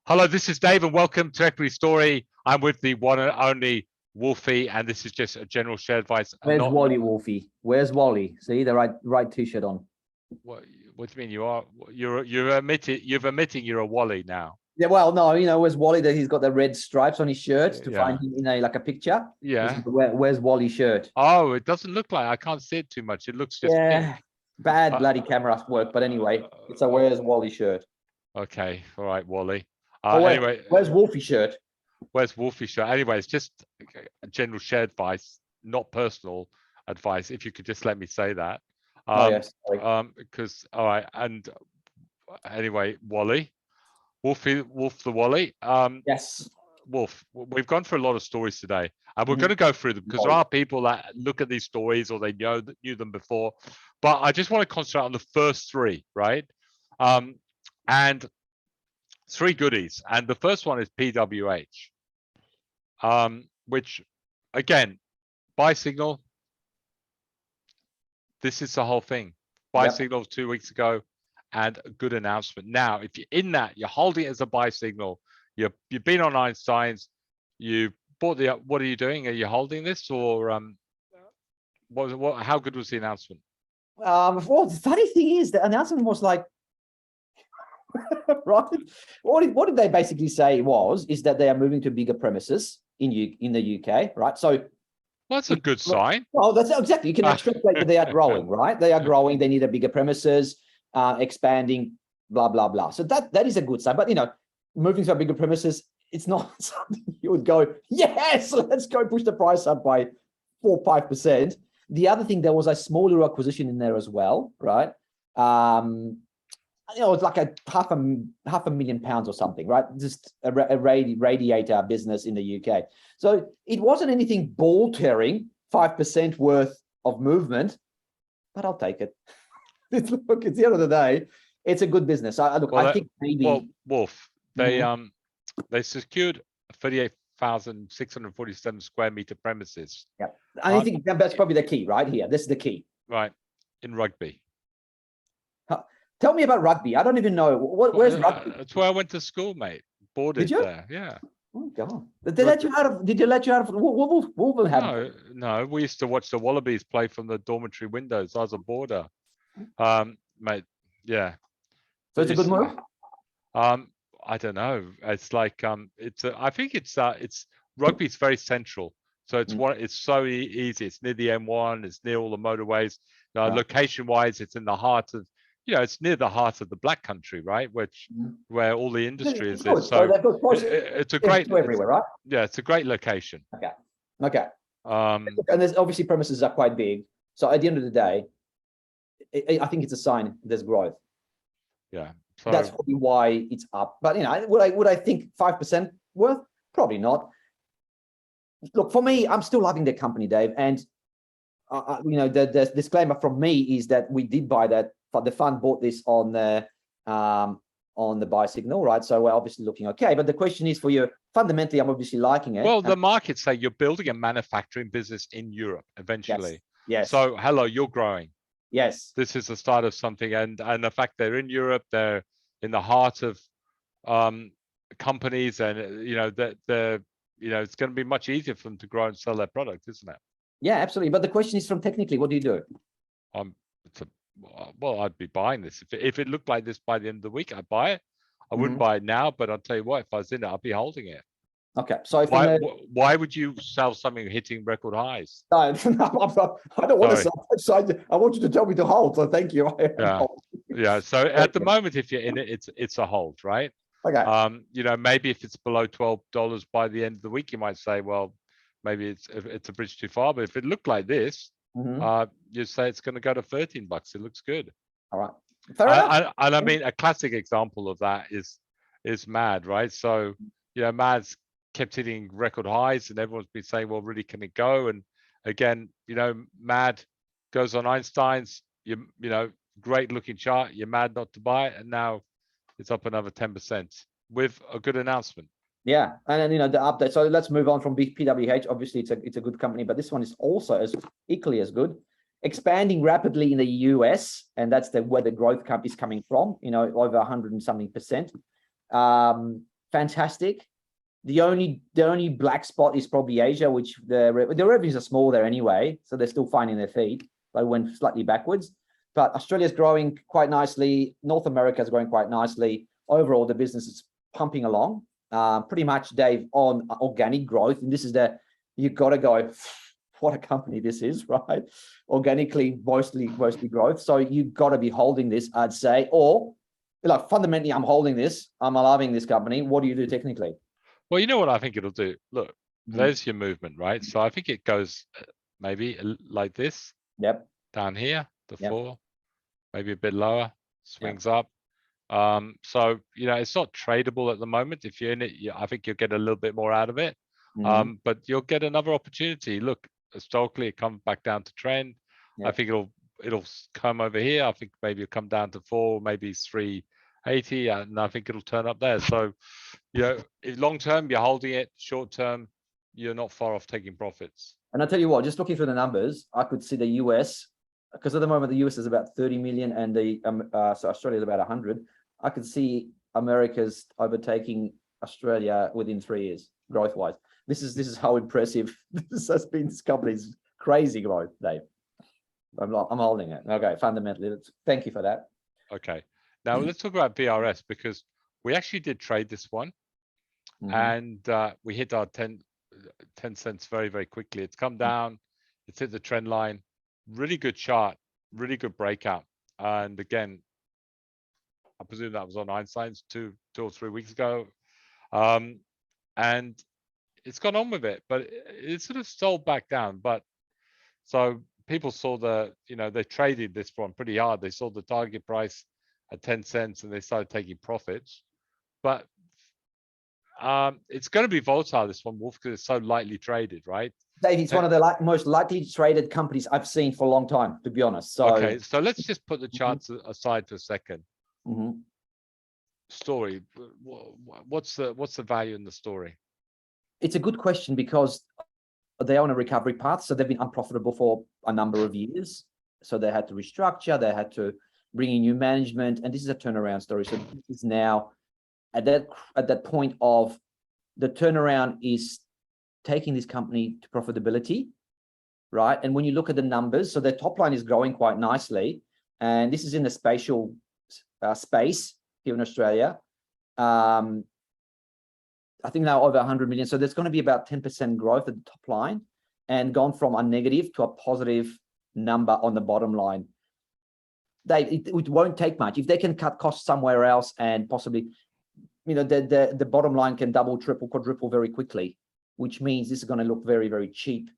Hello, this is Dave and welcome to Equity Story. I'm with the one and only Wolfie, and this is just a general share advice. Where's Wally, Wolfie? Where's Wally? See the right t-shirt on. What do you mean you're admitting you're a Wally now? Yeah, well, no, where's Wally? That he's got the red stripes on his shirt to find him in a picture. Yeah. Where's Wally's shirt? Oh, it doesn't look like, I can't see it too much. It looks just pink. Bad bloody camera work. But anyway, it's a where's Wally shirt. Okay, all right, Wally. Anyway, where's Wolfie shirt? Where's Wolfie shirt? Anyway, it's just a general share advice, not personal advice. If you could just let me say that. Yes. Because all right, and anyway, Wally, Wolf the Wally. Yes. Wolf, we've gone through a lot of stories today, and we're going to go through them because there are people that look at these stories or they knew them before. But I just want to concentrate on the first three, right? And three goodies, and the first one is PWH, which again, buy signal. This is the whole thing. Buy signal 2 weeks ago, and a good announcement. Now, if you're in that, you're holding it as a buy signal. You've been on Einstein's. You bought the. What are you doing? Are you holding this, or how good was the announcement? Well, the funny thing is, the announcement was like, right? What did they basically say is that they are moving to bigger premises in the UK, right? So that's a good sign. Well, that's exactly. You can extrapolate that they are growing, right? They are growing. They need a bigger premises, expanding, blah blah blah. So that is a good sign. But moving to a bigger premises, it's not something you would go, yes, let's go push the price up by 4-5%. The other thing, there was a smaller acquisition in there as well, right? It's like a half a million pounds or something, right? Just a radiator business in the UK. So it wasn't anything ball-tearing, 5% worth of movement, but I'll take it. Look, at the end of the day, it's a good business. I think maybe Wolf, they secured 38,647 square meter premises. Yeah, and I think that's probably the key right here. This is the key, right? In Rugby. Tell me about Rugby. I don't even know. Where's Rugby? That's where I went to school, mate. Boarded there. Yeah. Oh God! Did they let you out of? Did you let you out of Wolverhampton? No. We used to watch the Wallabies play from the dormitory windows. I was a boarder, mate. Yeah. So it's a good move. I don't know. It's like I think it's Rugby's very central. So it's so easy. It's near the M1. It's near all the motorways. Location-wise, it's in the heart of. It's near the heart of the Black Country, right? Where all the industry is. So it's a great everywhere, right? Yeah, it's a great location. Okay. And there's obviously premises are quite big. So at the end of the day, I think it's a sign there's growth. Yeah. So that's probably why it's up. But would I think 5% worth? Probably not. Look, for me, I'm still loving the company, Dave. And the disclaimer from me is that we did buy that. The fund bought this on the buy signal, right? So we're obviously looking okay. But the question is for you, fundamentally, I'm obviously liking it. Well, the markets say you're building a manufacturing business in Europe eventually. Yes. So hello, you're growing. Yes. This is the start of something, and the fact they're in Europe, they're in the heart of companies, and it's going to be much easier for them to grow and sell their product, isn't it? Yeah, absolutely. But the question is, from technically, what do you do? Well, I'd be buying this if it looked like this by the end of the week. I'd buy it. I wouldn't buy it now, but I'll tell you what, if I was in it, I'd be holding it. Okay, so why would you sell something hitting record highs? No, I don't want to sell. I want you to tell me to hold. So thank you. Yeah. So at the moment, if you're in it, it's a hold, right? Okay. Maybe if it's below $12 by the end of the week, you might say, well, maybe it's a bridge too far. But if it looked like this, you say it's going to go to $13. It looks good. All right. Fair enough. And I mean, a classic example of that is MAD, right? So MAD's kept hitting record highs, and everyone's been saying, well, really, can it go? And again, MAD goes on Einstein's. Great looking chart. You're mad not to buy it, and now it's up another 10% with a good announcement. Yeah, and then the update. So let's move on from PWH. Obviously, it's a good company, but this one is also equally as good. Expanding rapidly in the US, and that's where the growth is coming from. Over 100 and something %. fantastic. The only black spot is probably Asia, which the revenues are small there anyway, so they're still finding their feet. They went slightly backwards, but Australia's growing quite nicely. North America is growing quite nicely. Overall, the business is pumping along, pretty much, Dave, on organic growth. And this is you've got to go, what a company this is, right? Organically, mostly growth. So you've got to be holding this, I'd say, or like fundamentally, I'm holding this. I'm loving this company. What do you do technically? Well, you know what I think it'll do? Look, there's your movement, right? So I think it goes maybe like this. Yep. Down here, the Yep. 4, maybe a bit lower, swings up. So, it's not tradable at the moment. If you're in it, I think you'll get a little bit more out of it. But you'll get another opportunity. Look, historically, it comes back down to trend. Yep. I think it'll come over here. I think maybe it'll come down to 4, maybe 380, and I think it'll turn up there. So, long term, you're holding it. Short term, you're not far off taking profits. And I'll tell you what, just looking through the numbers, I could see the US, because at the moment the US is about 30 million and so Australia is about 100. I could see America's overtaking Australia within 3 years, growth-wise. This is how impressive this has been. This company's crazy growth, Dave. I'm holding it. Okay, fundamentally, thank you for that. Okay, now let's talk about BRS, because we actually did trade this one, and we hit our 10 cents very, very quickly. It's come down, it's hit the trend line, really good chart, really good breakout. And again, I presume that was on Einstein's 2 or 3 weeks ago. And it's gone on with it, but it sort of sold back down. But so people saw they traded this one pretty hard. They saw the target price at 10 cents and they started taking profits. But it's going to be volatile, this one, Wolf, because it's so lightly traded, right? Dave, it's one of the most likely traded companies I've seen for a long time, to be honest. So okay, so let's just put the charts aside for a second. Story, what's the value in the story? It's a good question, because they're on a recovery path, so they've been unprofitable for a number of years. So they had to restructure, they had to bring in new management, and this is a turnaround story. So this is now at that point of the turnaround is taking this company to profitability, right? And when you look at the numbers, so their top line is growing quite nicely, and this is in the spatial space here in Australia. I think now over 100 million. So there's going to be about 10% growth at the top line, and gone from a negative to a positive number on the bottom line. It won't take much. If they can cut costs somewhere else and possibly, the bottom line can double, triple, quadruple very quickly, which means this is going to look very, very cheap,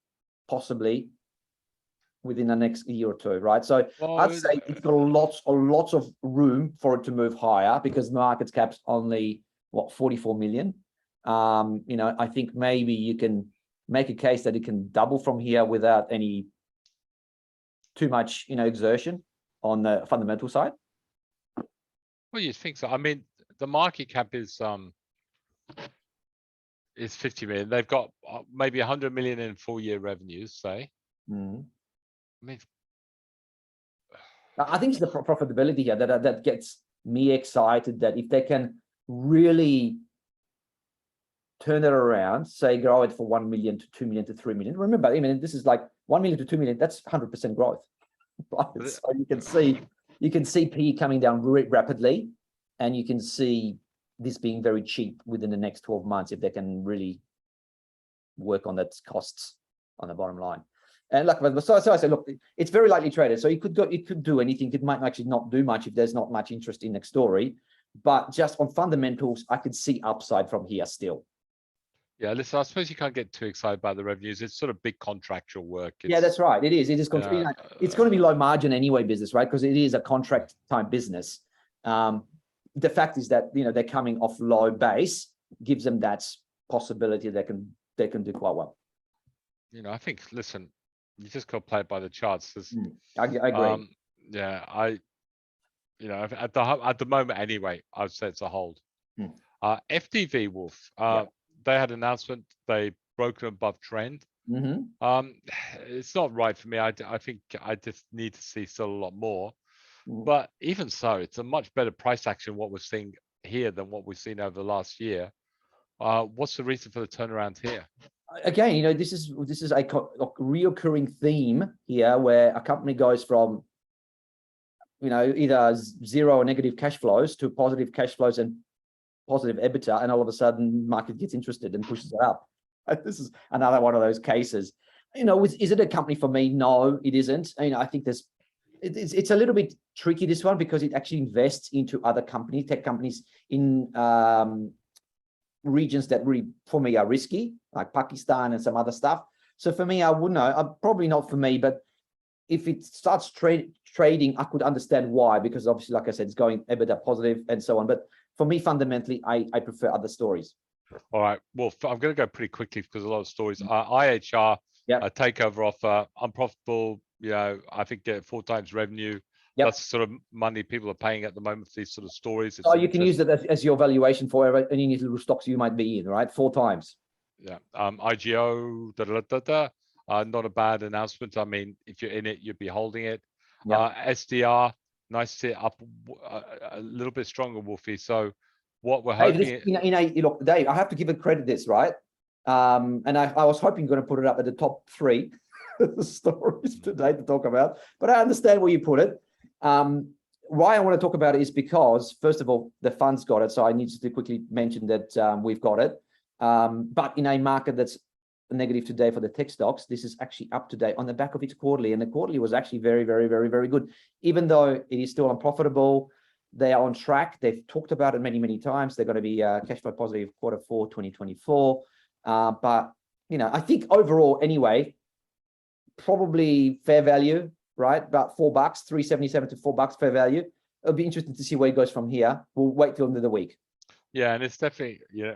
possibly within the next year or two, right? So I'd say it's got lots of room for it to move higher, because the market cap's only 44 million. I think maybe you can make a case that it can double from here without any too much, exertion on the fundamental side. Well, you think so? I mean, the market cap is 50 million. They've got maybe 100 million in full-year revenues, say. I mean, I think it's the profitability here that gets me excited, that if they can really turn it around, say grow it from 1 million to 2 million to 3 million. Remember, this is like 1 million to 2 million, that's 100% growth. Right? So you can see PE coming down really rapidly, and you can see this being very cheap within the next 12 months if they can really work on that costs on the bottom line. And so I say, look, it's very lightly traded. So it could do anything. It might actually not do much if there's not much interest in the story. But just on fundamentals, I could see upside from here still. Yeah, listen, I suppose you can't get too excited about the revenues. It's sort of big contractual work. Yeah, that's right. It is. It is. It's going to be low margin anyway business, right? Because it is a contract type business. The fact is that they're coming off low base, gives them that possibility they can do quite well. I think, listen, you just got to play it by the charts. I agree. At the moment anyway, I'd say it's a hold. FDV, Wolf. They had an announcement. They broken above trend. It's not right for me. I think I just need to see still a lot more. But even so, it's a much better price action what we're seeing here than what we've seen over the last year. What's the reason for the turnaround here? Again, you know, this is a reoccurring theme here, where a company goes from, you know, either zero or negative cash flows to positive cash flows and positive EBITDA, and all of a sudden market gets interested and pushes it up. This is another one of those cases. You know, is it a company for me? No, it isn't. You know, I think it's a little bit tricky, this one, because it actually invests into other companies, tech companies in regions that really, for me, are risky, like Pakistan and some other stuff. So for me, I wouldn't know. Probably not for me, but if it starts trading, I could understand why, because obviously, like I said, it's going EBITDA positive and so on. But for me, fundamentally, I prefer other stories. All right. Well, I'm going to go pretty quickly because a lot of stories. IHR, a takeover offer, unprofitable. You know, I think get 4 times revenue. Yep. That's sort of money people are paying at the moment for these sort of stories. So you can use it as your valuation for any little stocks you might be in, right? 4 times. Yeah. IGO, not a bad announcement. I mean, if you're in it, you'd be holding it. Yep. SDR, nice to see it up a little bit stronger, Wolfie. So what we're hoping... Look, Dave, I have to give it credit this, right? And I was hoping you're going to put it up at the top 3 stories today to talk about, but I understand where you put it. Why I want to talk about it is because, first of all, the fund's got it, so I need to quickly mention that we've got it. But in a market that's negative today for the tech stocks, this is actually up to date on the back of its quarterly, and the quarterly was actually very, very, very, very good. Even though it is still unprofitable, they are on track. They've talked about it many, many times. They're going to be cash flow positive Q4 2024. But, you know, I think overall, anyway, probably fair value, right? About $4, $3.77 to $4 fair value. It'll be interesting to see where it goes from here. We'll wait till the end of the week. Yeah, and it's definitely, you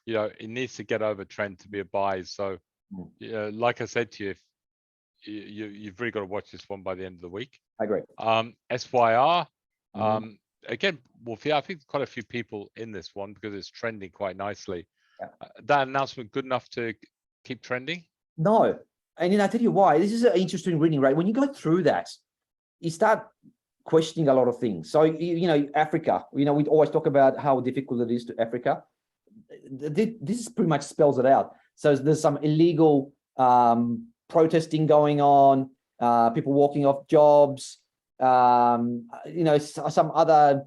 know, it needs to get over trend to be a buy. So, like I said to you, if you've really got to watch this one by the end of the week. I agree. SYR, again, Wolfie, I think quite a few people in this one because it's trending quite nicely. Yeah. That announcement good enough to keep trending? No. And then I tell you why. This is an interesting reading, right? When you go through that, you start questioning a lot of things. So, you know, Africa, you know, we always talk about how difficult it is to Africa. This pretty much spells it out. So there's some illegal protesting going on, people walking off jobs, you know, some other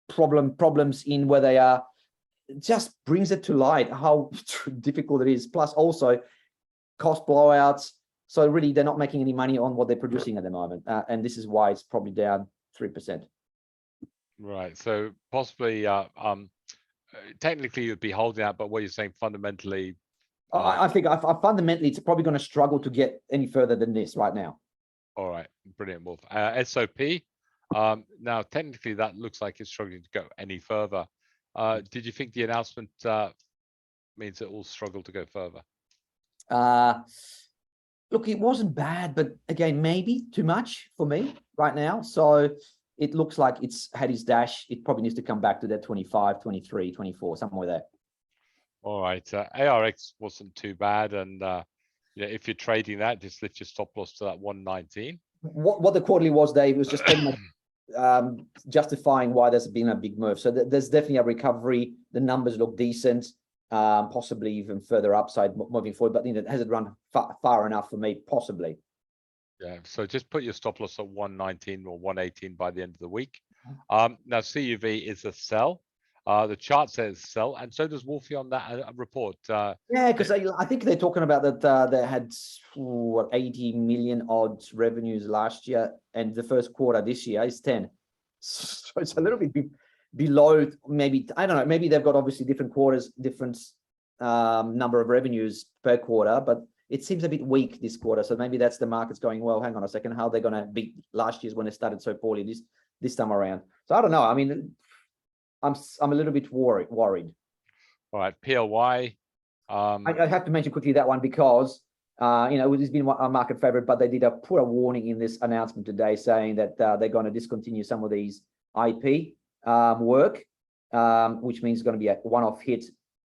problems in where they are. It just brings it to light how difficult it is. Plus also cost blowouts. So really, they're not making any money on what they're producing at the moment. And this is why it's probably down 3%. Right. So possibly, technically you'd be holding out, but what you're saying fundamentally... I think fundamentally, it's probably going to struggle to get any further than this right now. All right. Brilliant, Wolf. SOP. Now, technically, that looks like it's struggling to go any further. Did you think the announcement means it will struggle to go further? Look, it wasn't bad, but again, maybe too much for me right now. So it looks like it's had its dash. It probably needs to come back to that 25, 23, 24, somewhere there. All right. ARX wasn't too bad. And you know, if you're trading that, just lift your stop loss to that 119. What the quarterly was, Dave, was just pretty much justifying why there's been a big move. So there's definitely a recovery. The numbers look decent. Possibly even further upside moving forward, but you know, has it run far enough for me? Possibly. Yeah, so just put your stop loss at 119 or 118 by the end of the week. Now CUV is a sell. The chart says sell, and so does Wolfie on that report. Yeah, because I think they're talking about that they had what 80 million odds revenues last year, and the first quarter this year is 10. So it's a little bit below, maybe, I don't know, maybe they've got obviously different quarters, different number of revenues per quarter, but it seems a bit weak this quarter. So maybe that's the market's going, well, hang on a second, how are they going to beat last year's when it started so poorly this time around? So I don't know. I mean, I'm a little bit worried. All right, PLY. I have to mention quickly that one because you know, it's been a market favorite, but they did put a warning in this announcement today saying that they're going to discontinue some of these IP work, which means it's going to be a one-off hit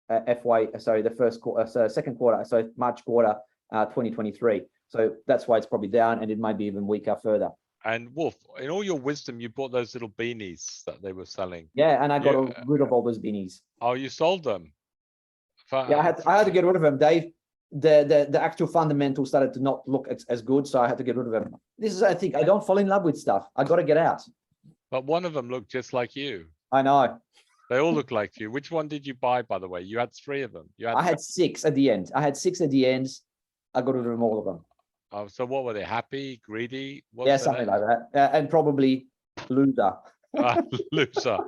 second quarter, so March quarter 2023. So that's why it's probably down, and it might be even weaker further. And Wolf, in all your wisdom, you bought those little beanies that they were selling. Yeah, and I got rid of all those beanies. Oh, you sold them? Yeah, I had to get rid of them, Dave. The actual fundamentals started to not look as good, so I had to get rid of them. This is, I think, I don't fall in love with stuff. I got to get out. But one of them looked just like you. I know. They all look like you. Which one did you buy, by the way? You had 3 of them. I had 6 at the end. I got rid of them, all of them. Oh, so what were they? Happy, greedy? Yeah, something like that. And probably loser. Loser.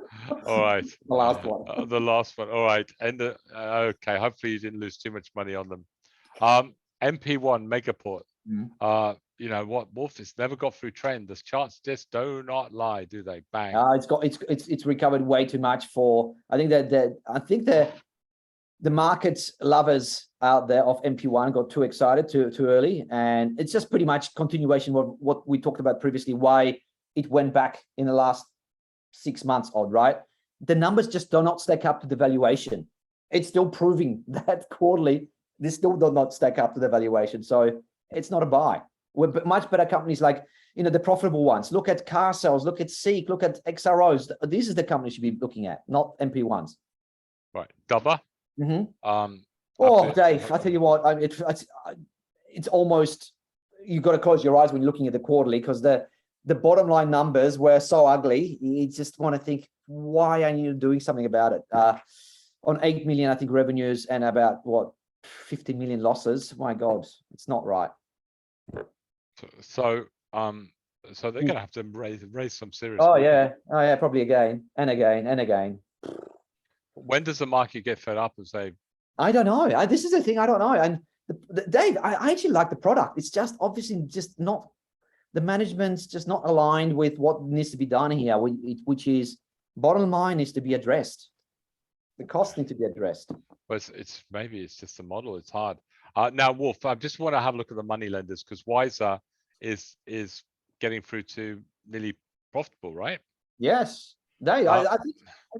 All right. The last one. The last one. All right. And okay. Hopefully you didn't lose too much money on them. MP1 Megaport. You know what, Wolf, it's never got through trend. The charts just do not lie, do they? Bang. It's recovered way too much for. I think the markets lovers out there of MP1 got too excited too early, and it's just pretty much continuation of what we talked about previously. Why it went back in the last 6 months odd, right? The numbers just do not stack up to the valuation. It's still proving that quarterly, they still do not stack up to the valuation. So it's not a buy. We're much better companies like, the profitable ones. Look at car sales, look at Seek, look at XROs. This is the company you should be looking at, not MP1s. Right. Dubber. Dave, I tell you what, it's almost, you've got to close your eyes when you're looking at the quarterly, because the bottom line numbers were so ugly. You just want to think, why are you doing something about it? On 8 million, I think, revenues and about 50 million losses. My God, it's not right. So they're going to have to raise some serious. Oh yeah, probably again and again and again. When does the market get fed up and say? I don't know. This is the thing. I don't know. And Dave, I actually like the product. It's just obviously just not, the management's just not aligned with what needs to be done here, which is bottom line needs to be addressed. The costs need to be addressed. But maybe it's just the model. It's hard. Now, Wolf, I just want to have a look at the money lenders, because Wiser is getting through to nearly profitable, right? Yes, Dave. I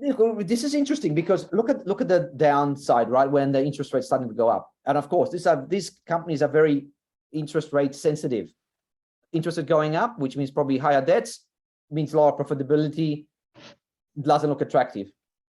think this is interesting, because look at the downside, right? When the interest rates starting to go up, and of course, these companies are very interest rate sensitive. Interest is going up, which means probably higher debts, means lower profitability. Doesn't look attractive.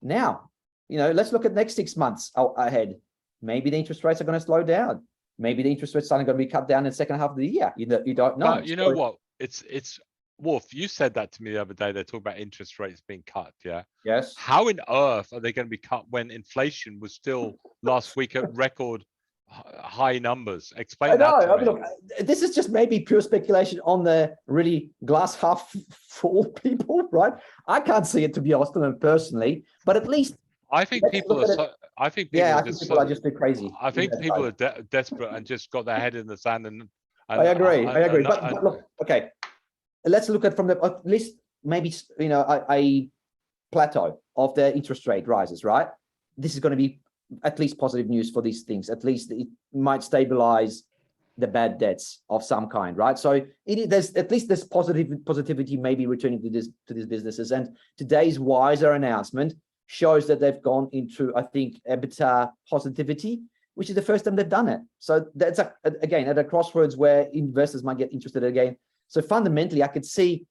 Now, let's look at next 6 months ahead. Maybe the interest rates are going to slow down. Maybe the interest rates are going to be cut down in the second half of the year. You don't know. You know what? It's Wolf. You said that to me the other day. They talk about interest rates being cut. Yeah. Yes. How on earth are they going to be cut when inflation was still last week at record high numbers? Explain that to me. Look, this is just maybe pure speculation on the really glass half full people, right? I can't see it, to be honest, personally, but at least I think people are. I think people are just too crazy. I think people are desperate and just got their head in the sand. And I agree. But look, okay, let's look at at least maybe a plateau of the interest rate rises. Right, this is going to be at least positive news for these things. At least it might stabilize the bad debts of some kind, right? So there's at least this positivity maybe returning to these businesses. And today's Wiser announcement shows that they've gone into, I think, EBITDA positivity, which is the first time they've done it. So that's again at a crossroads where investors might get interested again. So fundamentally, I could see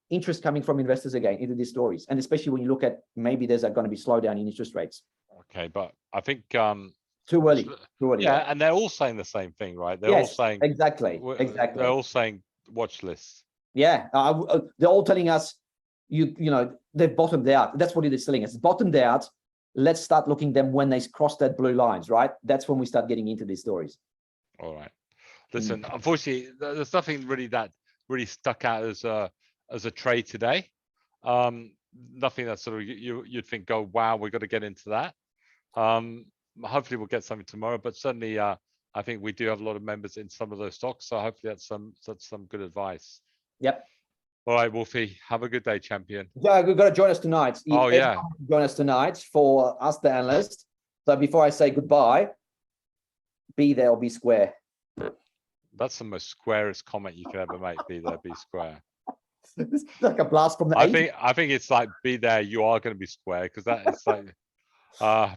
interest coming from investors again into these stories, and especially when you look at maybe there's going to be slowdown in interest rates. Okay, but I think too early. Yeah, and they're all saying the same thing, right? They're all saying exactly. They're all saying watch lists. Yeah, they're all telling us they've bottomed out. That's what it is telling us. It's bottomed out. Let's start looking at them when they cross that blue lines, right? That's when we start getting into these stories. All right. Listen, unfortunately, there's nothing really that really stuck out as a trade today. Nothing that sort of you'd think, oh wow, we've got to get into that. Hopefully we'll get something tomorrow, but certainly I think we do have a lot of members in some of those stocks, so hopefully that's some good advice. Yep. All right, Wolfie, have a good day, champion. Yeah, you've got to join us tonight. Join us tonight for Ask the Analyst. So before I say goodbye, be there or be square. That's the most squarest comment you can ever make. Be there, be square. It's like a blast from the. I think it's like be there. You are going to be square, because that is like. All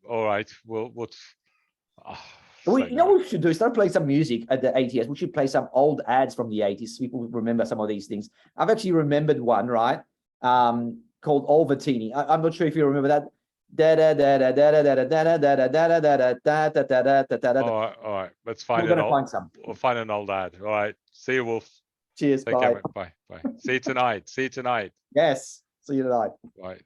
right. We'll. You know what we should do? Start playing some music at the ATS. We should play some old ads from the 80s. People remember some of these things. I've actually remembered one, right? Called Olvertini. I'm not sure if you remember that. Da da da da da da da da da da da da da da da da da da. All right. Let's We're find gonna find some. We'll find an old ad. All right. See you, Wolf. Cheers. Take care, Bye. mate. Bye. Bye. See you tonight. See you tonight. Yes. See you tonight. Bye.